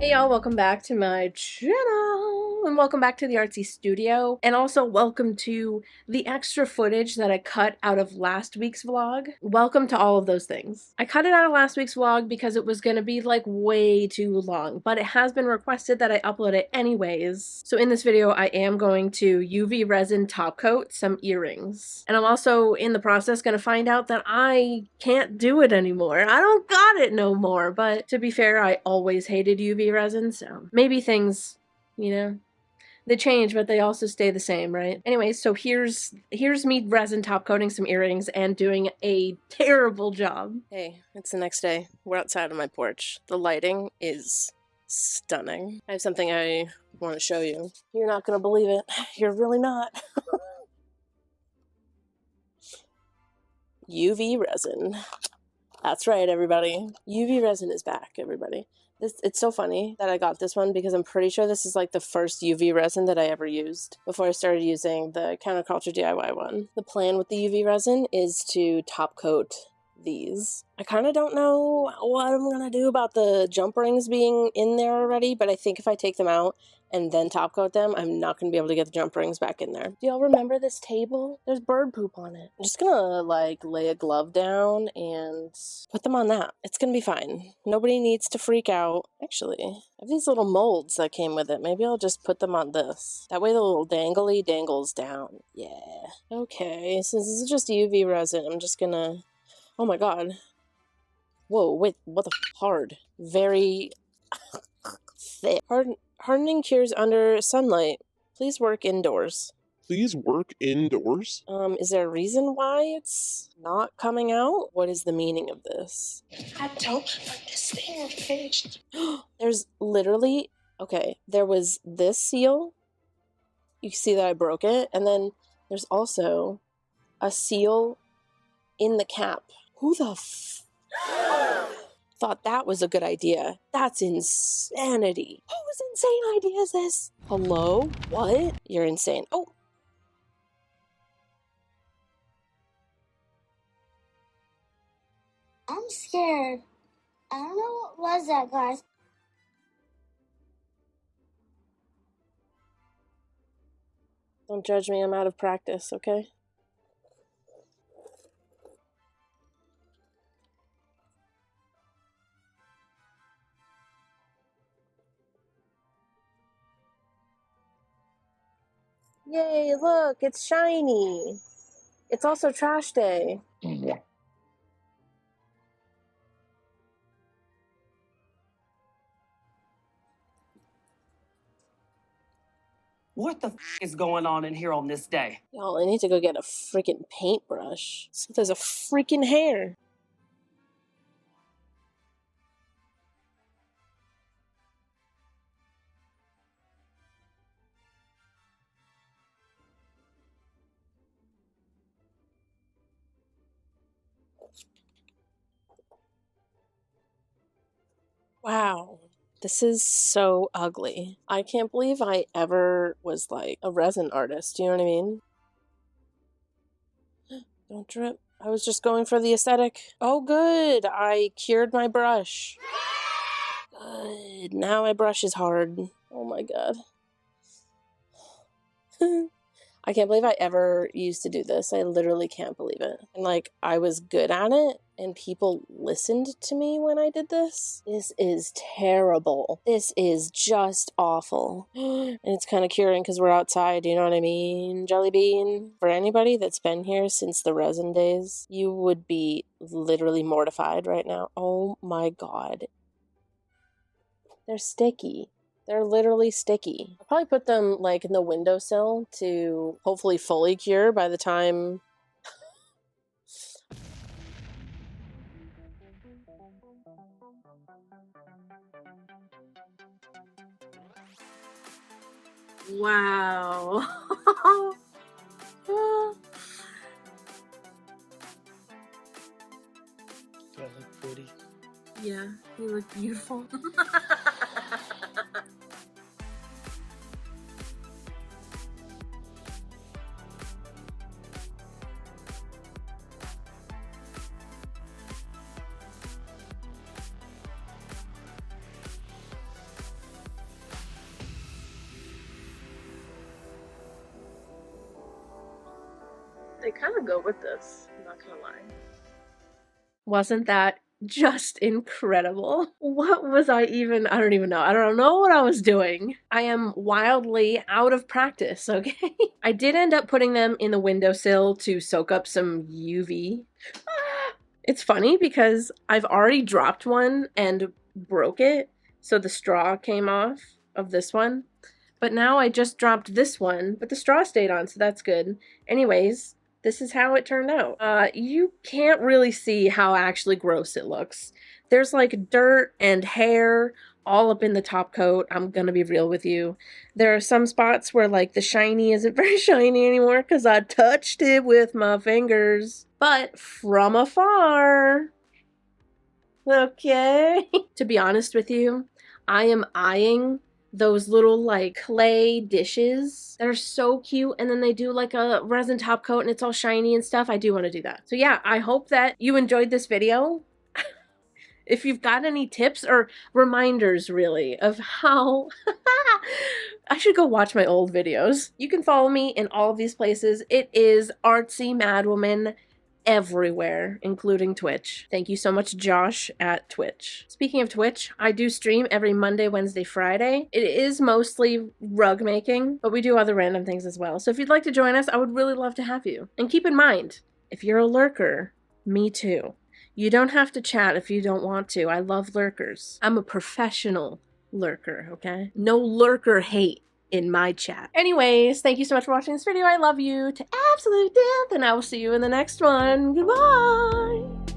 Hey y'all, welcome back to my channel, and welcome back to the Artsy Studio, and also welcome to the extra footage that I cut out of last week's vlog. Welcome to all of those things. I cut it out of last week's vlog because it was gonna be like way too long, but it has been requested that I upload it anyways. So in this video, I am going to UV resin top coat some earrings. And I'm also in the process gonna find out that I can't do it anymore. I don't got it no more, but to be fair, I always hated UV resin, so maybe things, you know, they change, but they also stay the same, right? Anyway, so here's me resin top coating some earrings and doing a terrible job. Hey, it's the next day. We're outside on my porch. The lighting is stunning. I have something I want to show you. You're not gonna believe it. You're really not. UV resin. That's right, everybody. UV resin is back, everybody. It's so funny that I got this one because I'm pretty sure this is like the first UV resin that I ever used before I started using the Counterculture DIY one. The plan with the UV resin is to top coat these. I kind of don't know what I'm gonna do about the jump rings being in there already, but I think if I take them out and then top coat them, I'm not gonna be able to get the jump rings back in there. Do y'all remember this table? There's bird poop on it. I'm just gonna like lay a glove down and put them on that. It's gonna be fine. Nobody needs to freak out. Actually, I have these little molds that came with it. Maybe I'll just put them on this. That way the little dangly dangles down. Yeah. Okay, since this is just UV resin, I'm just gonna... Oh my god. Whoa, wait, what the hard? Very thick. Hardening cures under sunlight. Please work indoors. Please work indoors? Is there a reason why it's not coming out? What is the meaning of this? I don't understand. There's literally... Okay, there was this seal. You see that I broke it. And then there's also a seal in the cap. Who the thought that was a good idea? That's insanity. Whose insane idea is this? Hello? What? You're insane. Oh. I'm scared. I don't know what was that, guys. Don't judge me. I'm out of practice, okay? Yay, look, it's shiny. It's also trash day. What the is going on in here on this day? Y'all, I need to go get a freaking paintbrush. So there's a freaking hair. Wow, this is so ugly. I can't believe I ever was like a resin artist, you know what I mean? Don't drip. I was just going for the aesthetic. Oh good, I cured my brush. Good, now my brush is hard. Oh my god. I can't believe I ever used to do this. I literally can't believe it. And like, I was good at it, and people listened to me when I did this. This is terrible. This is just awful. And it's kind of curing because we're outside, you know what I mean? Jelly bean. For anybody that's been here since the resin days, you would be literally mortified right now. Oh my god. They're sticky. They're literally sticky. I'll probably put them like in the windowsill to hopefully fully cure by the time... Wow. Do I look pretty? Yeah, you look beautiful. They kind of go with this, I'm not gonna lie. Wasn't that just incredible? What was I even? I don't even know. I don't know what I was doing. I am wildly out of practice, okay? I did end up putting them in the windowsill to soak up some UV. It's funny because I've already dropped one and broke it, so the straw came off of this one. But now I just dropped this one, but the straw stayed on, so that's good. Anyways, this is how it turned out. You can't really see how actually gross it looks. There's like dirt and hair all up in the top coat. I'm gonna be real with you. There are some spots where like the shiny isn't very shiny anymore because I touched it with my fingers. But from afar, okay? To be honest with you, I am eyeing those little like clay dishes that are so cute, and then they do like a resin top coat and it's all shiny and stuff. I do want to do that. So yeah, I hope that you enjoyed this video. If you've got any tips or reminders really of how I should go watch my old videos. You can follow me in all of these places. It is Artsymadwoman everywhere, including Twitch. Thank you so much, Josh, at Twitch. Speaking of Twitch, I do stream every Monday, Wednesday, Friday. It is mostly rug making, but we do other random things as well. So if you'd like to join us, I would really love to have you. And keep in mind, if you're a lurker, me too. You don't have to chat if you don't want to. I love lurkers. I'm a professional lurker, okay? No lurker hate in my chat. Anyways, thank you so much for watching this video. I love you to absolute death, and I will see you in the next one. Goodbye!